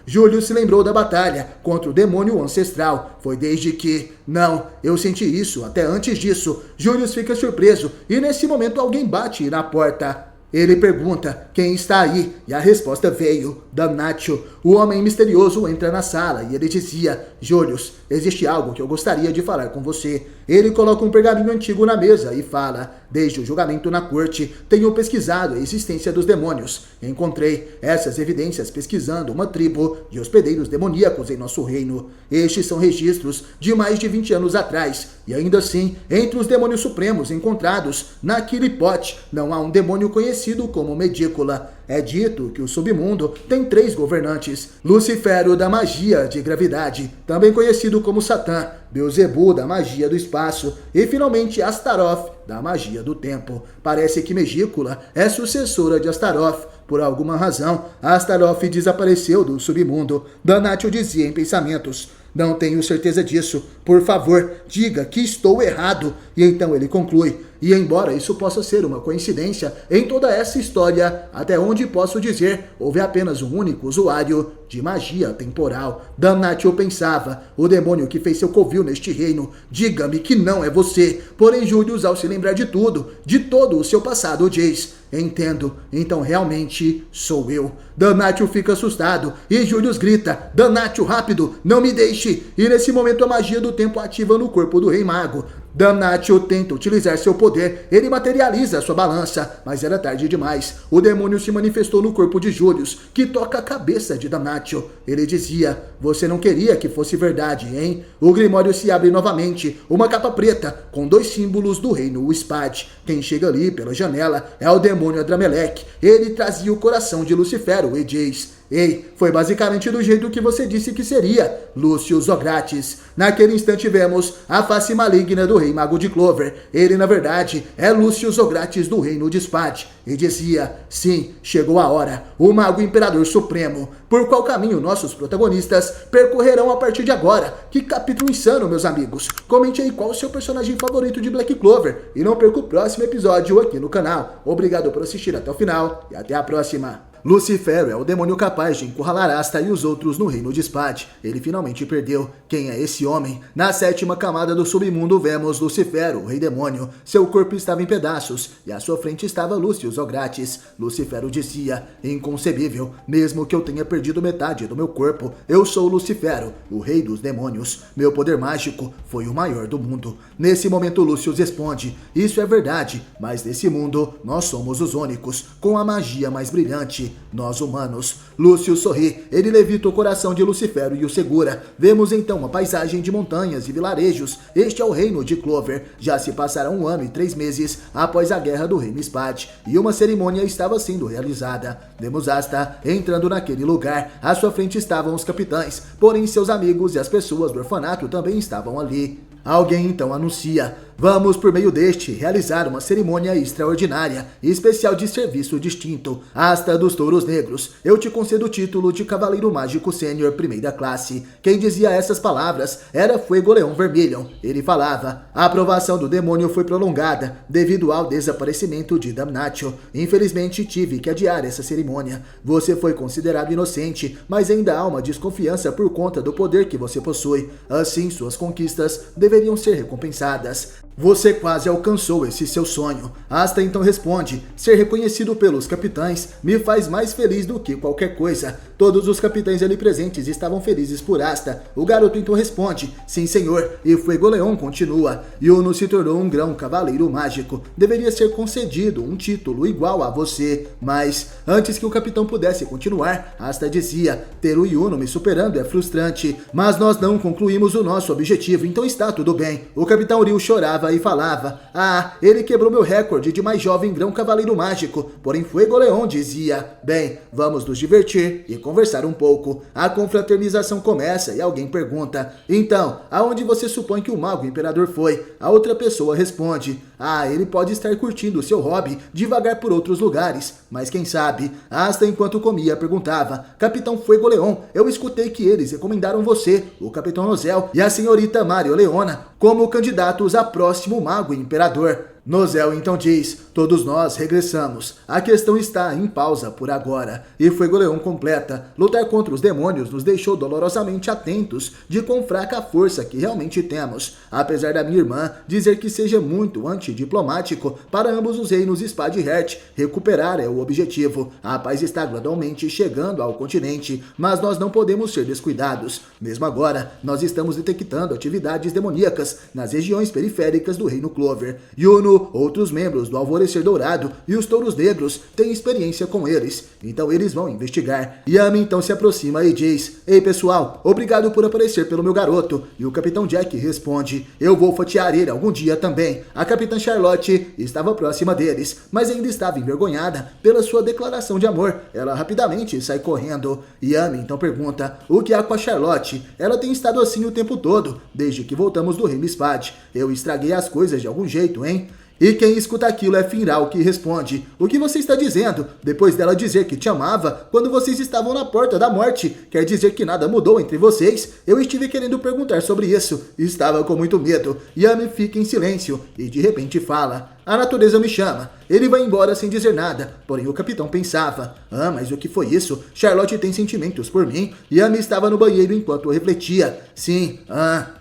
Julius se lembrou da batalha contra o demônio ancestral. Foi desde que... Não, eu senti isso até antes disso. Julius fica surpreso e nesse momento alguém bate na porta. Ele pergunta, quem está aí? E a resposta veio, Damnatio. O homem misterioso entra na sala e ele dizia, Julius, existe algo que eu gostaria de falar com você. Ele coloca um pergaminho antigo na mesa e fala, desde o julgamento na corte, tenho pesquisado a existência dos demônios. Encontrei essas evidências pesquisando uma tribo de hospedeiros demoníacos em nosso reino. Estes são registros de mais de 20 anos atrás, e ainda assim, entre os demônios supremos encontrados na Quilipot, não há um demônio conhecido como Medícula. É dito que o submundo tem 3 governantes, Lucifero da magia de gravidade, também conhecido como Satã, Beelzebu da magia do espaço e finalmente Astaroth da magia do tempo. Parece que Medícula é sucessora de Astaroth. Por alguma razão, Astaroth desapareceu do submundo. Damnatio dizia em pensamentos, não tenho certeza disso. Por favor, diga que estou errado. E então ele conclui, e embora isso possa ser uma coincidência, em toda essa história, até onde posso dizer, houve apenas um único usuário de magia temporal. Damnatio pensava, o demônio que fez seu covil neste reino, diga-me que não é você. Porém Julius, ao se lembrar de tudo, de todo o seu passado, diz, entendo, então realmente sou eu. Damnatio fica assustado e Julius grita, Damnatio, rápido, não me deixe. E nesse momento a magia do tempo ativa no corpo do Rei Mago. Damnatio tenta utilizar seu poder, ele materializa sua balança, mas era tarde demais. O demônio se manifestou no corpo de Julius, que toca a cabeça de Damnatio. Ele dizia: você não queria que fosse verdade, hein? O Grimório se abre novamente, uma capa preta, com 2 símbolos do reino Uspad. Quem chega ali pela janela é o demônio Adramelech. Ele trazia o coração de Lucifero e diz: ei, foi basicamente do jeito que você disse que seria, Lúcio Zogratis. Naquele instante vemos a face maligna do rei mago de Clover. Ele, na verdade, é Lúcio Zogratis do reino de Spad. E dizia: sim, chegou a hora. O mago imperador supremo. Por qual caminho nossos protagonistas percorrerão a partir de agora? Que capítulo insano, meus amigos. Comente aí qual o seu personagem favorito de Black Clover. E não perca o próximo episódio aqui no canal. Obrigado por assistir até o final e até a próxima. Lucifero é o demônio capaz de encurralar Asta e os outros no reino de Spad. Ele finalmente perdeu. Quem é esse homem? Na 7ª camada do submundo vemos Lucifero, o rei demônio. Seu corpo estava em pedaços e à sua frente estava Lúcio Zogratis. Lucifero dizia: inconcebível, mesmo que eu tenha perdido metade do meu corpo, eu sou Lucifero, o rei dos demônios. Meu poder mágico foi o maior do mundo. Nesse momento Lúcio responde: isso é verdade, mas nesse mundo nós somos os únicos, com a magia mais brilhante. Nós humanos. Lúcio sorri, ele levita o coração de Lucifero e o segura. Vemos então uma paisagem de montanhas e vilarejos. Este é o reino de Clover. Já se passaram 1 ano e 3 meses após a guerra do reino Spad, e uma cerimônia estava sendo realizada. Vemos Asta entrando naquele lugar. À sua frente estavam os capitães, porém seus amigos e as pessoas do orfanato também estavam ali. Alguém então anuncia: vamos, por meio deste, realizar uma cerimônia extraordinária e especial de serviço distinto. Asta dos Touros Negros, eu te concedo o título de Cavaleiro Mágico Sênior primeira classe. Quem dizia essas palavras era Fuegoleon Vermilion. Ele falava: a aprovação do demônio foi prolongada devido ao desaparecimento de Damnatio. Infelizmente tive que adiar essa cerimônia. Você foi considerado inocente, mas ainda há uma desconfiança por conta do poder que você possui. Assim, suas conquistas deveriam ser recompensadas. Você quase alcançou esse seu sonho. Asta então responde: ser reconhecido pelos capitães me faz mais feliz do que qualquer coisa. Todos os capitães ali presentes estavam felizes por Asta. O garoto então responde: sim, senhor. E Fuegoleon continua: Yuno se tornou um grão cavaleiro mágico. Deveria ser concedido um título igual a você. Mas, antes que o capitão pudesse continuar, Asta dizia: ter o Yuno me superando é frustrante. Mas nós não concluímos o nosso objetivo, então está tudo bem. O capitão Ryu chorava e falava: ah, ele quebrou meu recorde de mais jovem grão cavaleiro mágico. Porém Fuegoleon dizia: bem, vamos nos divertir e conversar um pouco. A confraternização começa e alguém pergunta: então, aonde você supõe que o mago imperador foi? A outra pessoa responde: ah, ele pode estar curtindo seu hobby devagar por outros lugares, mas quem sabe? Asta, enquanto comia, perguntava: capitão Fuegoleon, eu escutei que eles recomendaram você, o capitão Nozel e a senhorita Mario Leona como candidatos a próximo mago imperador. Nozel então diz: todos nós regressamos. A questão está em pausa por agora. E Fuegoleon completa: lutar contra os demônios nos deixou dolorosamente atentos de quão fraca a força que realmente temos. Apesar da minha irmã dizer que seja muito antidiplomático para ambos os reinos Spad e Heart, recuperar é o objetivo. A paz está gradualmente chegando ao continente, mas nós não podemos ser descuidados. Mesmo agora, nós estamos detectando atividades demoníacas nas regiões periféricas do reino Clover. Yuno, outros membros do Alvorecer Dourado e os Touros Negros têm experiência com eles, então eles vão investigar. Yami então se aproxima e diz: ei pessoal, obrigado por aparecer pelo meu garoto. E o Capitão Jack responde: eu vou fatiar ele algum dia também. A Capitã Charlotte estava próxima deles, mas ainda estava envergonhada pela sua declaração de amor. Ela rapidamente sai correndo. Yami então pergunta: o que há com a Charlotte? Ela tem estado assim o tempo todo, desde que voltamos do reino Spad. Eu estraguei as coisas de algum jeito, hein? E quem escuta aquilo é Finral, que responde: o que você está dizendo? Depois dela dizer que te amava quando vocês estavam na porta da morte, quer dizer que nada mudou entre vocês? Eu estive querendo perguntar sobre isso, estava com muito medo. Yami fica em silêncio e de repente fala: a natureza me chama. Ele vai embora sem dizer nada, porém o capitão pensava: ah, mas o que foi isso? Charlotte tem sentimentos por mim? Yami estava no banheiro enquanto refletia. Sim,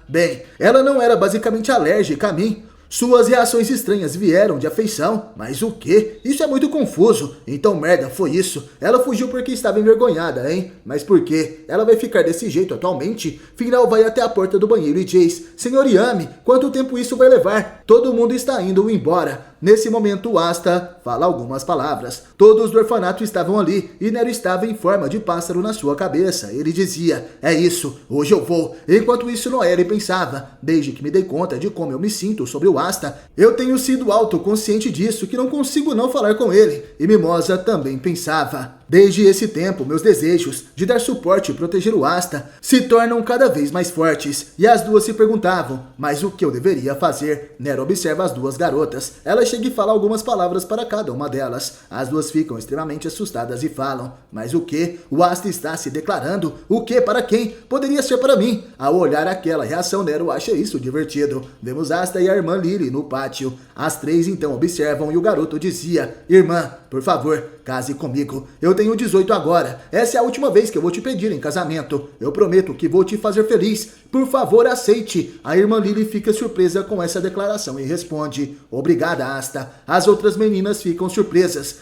bem, ela não era basicamente alérgica a mim. Suas reações estranhas vieram de afeição, mas o quê? Isso é muito confuso. Então merda, foi isso. Ela fugiu porque estava envergonhada, hein? Mas por quê? Ela vai ficar desse jeito atualmente? Final vai até a porta do banheiro e diz: Senhor Yami, quanto tempo isso vai levar? Todo mundo está indo embora. Nesse momento, Asta fala algumas palavras. Todos do orfanato estavam ali e Nero estava em forma de pássaro na sua cabeça. Ele dizia: é isso, hoje eu vou. Enquanto isso, Noelle pensava: desde que me dei conta de como eu me sinto sobre o Asta, eu tenho sido autoconsciente disso, que não consigo não falar com ele. E Mimosa também pensava: desde esse tempo, meus desejos de dar suporte e proteger o Asta se tornam cada vez mais fortes. E as duas se perguntavam: mas o que eu deveria fazer? Nero observa as duas garotas. Ela chega e fala algumas palavras para cada uma delas. As duas ficam extremamente assustadas e falam: mas o que? O Asta está se declarando? O que? Para quem? Poderia ser para mim. Ao olhar aquela reação, Nero acha isso divertido. Vemos Asta e a irmã Lily no pátio. As três então observam e o garoto dizia: irmã, por favor, case comigo. Eu tenho 18 agora. Essa é a última vez que eu vou te pedir em casamento. Eu prometo que vou te fazer feliz. Por favor, aceite. A irmã Lily fica surpresa com essa declaração e responde: obrigada, Asta. As outras meninas ficam surpresas.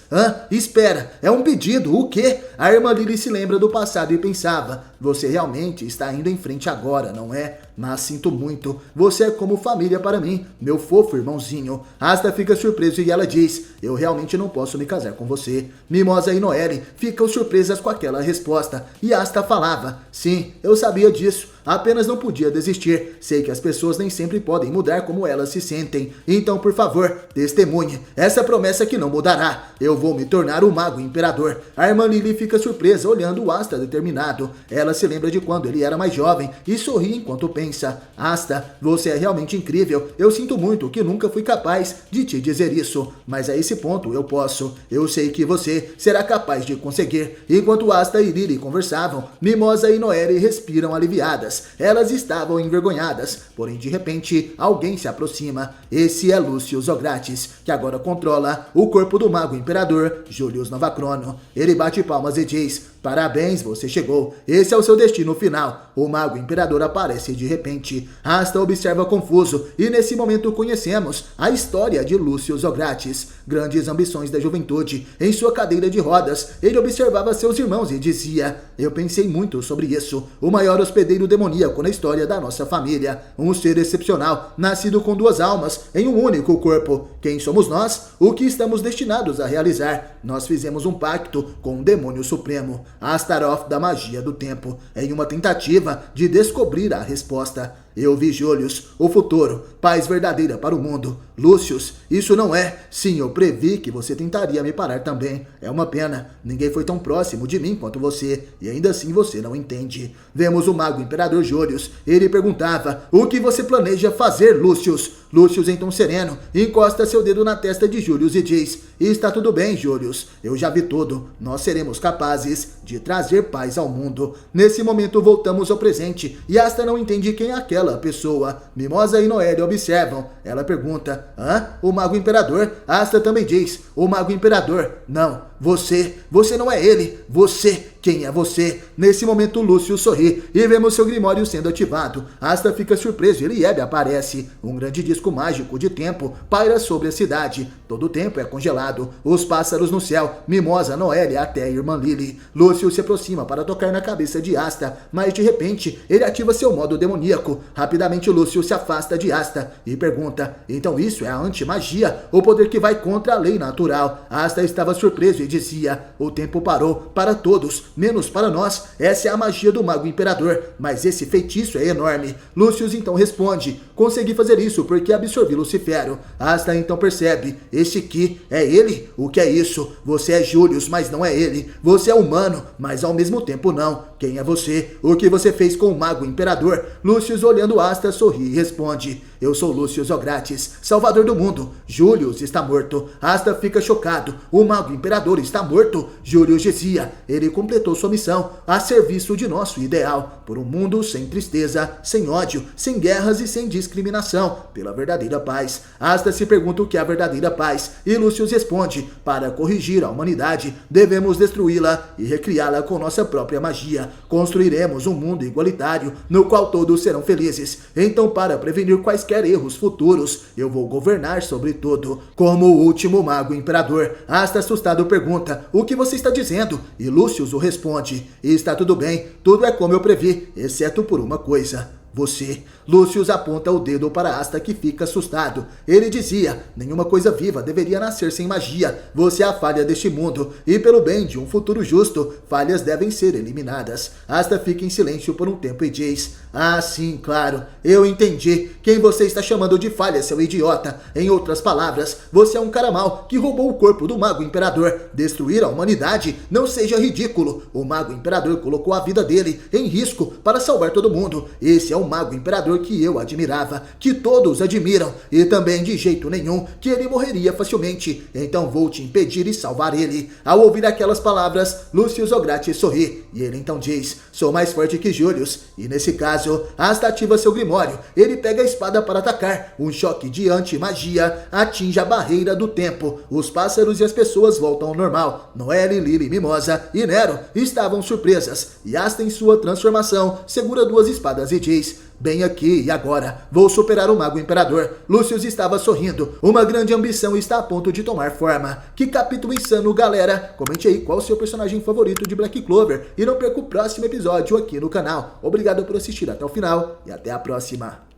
Espera, é um pedido, o quê? A irmã Lily se lembra do passado e pensava: você realmente está indo em frente agora, não é? Mas sinto muito, você é como família para mim, meu fofo irmãozinho. Asta fica surpreso e ela diz: eu realmente não posso me casar com você. Mimosa e Noelle ficam surpresas com aquela resposta e Asta falava: sim, eu sabia disso, apenas não podia desistir. Sei que as pessoas nem sempre podem mudar como elas se sentem. Então, por favor, testemunhe essa promessa que não mudará. Eu vou me tornar o Mago Imperador. A irmã Lily fica surpresa olhando o Asta determinado. Ela se lembra de quando ele era mais jovem e sorri enquanto pensa: Asta, você é realmente incrível. Eu sinto muito que nunca fui capaz de te dizer isso, mas a esse ponto eu posso. Eu sei que você será capaz de conseguir. Enquanto Asta e Lily conversavam, Mimosa e Noelle respiram aliviadas. Elas estavam envergonhadas, porém de repente alguém se aproxima. Esse é Lúcio Zogratis, que agora controla o corpo do Mago Imperador Julius Novacrono. Ele bate palmas e diz: parabéns, você chegou. Esse é o seu destino final. O Mago Imperador aparece de repente. Asta observa confuso e nesse momento conhecemos a história de Lúcio Zogratis. Grandes ambições da juventude. Em sua cadeira de rodas, ele observava seus irmãos e dizia: eu pensei muito sobre isso. O maior hospedeiro demoníaco na história da nossa família. Um ser excepcional, nascido com duas almas em um único corpo. Quem somos nós? O que estamos destinados a realizar? Nós fizemos um pacto com o demônio supremo, Astaroth da magia do tempo, em uma tentativa de descobrir a resposta. Eu vi Julius, o futuro, paz verdadeira para o mundo. Lúcius, isso não é. Sim, eu previ que você tentaria me parar também. É uma pena, ninguém foi tão próximo de mim quanto você, e ainda assim você não entende. Vemos o Mago Imperador Julius. Ele perguntava: o que você planeja fazer, Lúcius? Lúcius, então sereno, encosta seu dedo na testa de Julius e diz: está tudo bem, Julius. Eu já vi tudo. Nós seremos capazes de trazer paz ao mundo. Nesse momento voltamos ao presente e Asta não entende quem é aquela pessoa. Mimosa e Noelle observam. Ela pergunta: o Mago Imperador? Asta também diz: o Mago Imperador. Não, você não é ele. Você. Quem é você? Nesse momento, Lúcio sorri e vemos seu grimório sendo ativado. Asta fica surpreso e Eliebe aparece. Um grande disco mágico de tempo paira sobre a cidade. Todo o tempo é congelado. Os pássaros no céu, Mimosa, Noelle até a irmã Lily. Lúcio se aproxima para tocar na cabeça de Asta, mas de repente ele ativa seu modo demoníaco. Rapidamente, Lúcio se afasta de Asta e pergunta: então isso é a antimagia, o poder que vai contra a lei natural. Asta estava surpreso e dizia: o tempo parou para todos, menos para nós. Essa é a magia do Mago Imperador, mas esse feitiço é enorme. Lúcius então responde: consegui fazer isso porque absorvi Lucifero. Asta então percebe: esse Ki é ele? O que é isso? Você é Julius, mas não é ele. Você é humano, mas ao mesmo tempo não. Quem é você? O que você fez com o Mago Imperador? Lúcius, olhando Asta, sorri e responde: eu sou Lúcio Zogratis, salvador do mundo. Julius está morto. Asta fica chocado. O Mago Imperador está morto? Julius dizia: ele completou sua missão a serviço de nosso ideal, por um mundo sem tristeza, sem ódio, sem guerras e sem discriminação, pela verdadeira paz. Asta se pergunta o que é a verdadeira paz e Lúcio responde: para corrigir a humanidade, devemos destruí-la e recriá-la com nossa própria magia. Construiremos um mundo igualitário, no qual todos serão felizes. Então, para prevenir quaisquer quaisquer erros futuros. Eu vou governar sobre tudo, como o último mago imperador. Asta, assustado, pergunta: o que você está dizendo? E Lucius o responde: está tudo bem, tudo é como eu previ, exceto por uma coisa. Você. Lucius aponta o dedo para Asta, que fica assustado. Ele dizia: nenhuma coisa viva deveria nascer sem magia. Você é a falha deste mundo, e pelo bem de um futuro justo, falhas devem ser eliminadas. Asta fica em silêncio por um tempo e diz: ah, sim, claro, eu entendi. Quem você está chamando de falha, seu idiota? Em outras palavras, você é um cara mau que roubou o corpo do Mago Imperador. Destruir a humanidade? Não seja ridículo. O Mago Imperador colocou a vida dele em risco para salvar todo mundo. Esse é o Mago Imperador que eu admirava, que todos admiram, e também de jeito nenhum que ele morreria facilmente. Então vou te impedir e salvar ele. Ao ouvir aquelas palavras, Lucius Ograte sorri, e ele então diz: sou mais forte que Julius. E nesse caso, Asta ativa seu grimório. Ele pega a espada para atacar. Um choque de anti-magia atinge a barreira do tempo. Os pássaros e as pessoas voltam ao normal. Noelle, Lily, Mimosa e Nero estavam surpresas, e Asta, em sua transformação, segura duas espadas e diz: bem aqui e agora, vou superar o Mago Imperador. Lucius estava sorrindo. Uma grande ambição está a ponto de tomar forma. Que capítulo insano, galera! Comente aí qual o seu personagem favorito de Black Clover e não perca o próximo episódio aqui no canal. Obrigado por assistir até o final e até a próxima.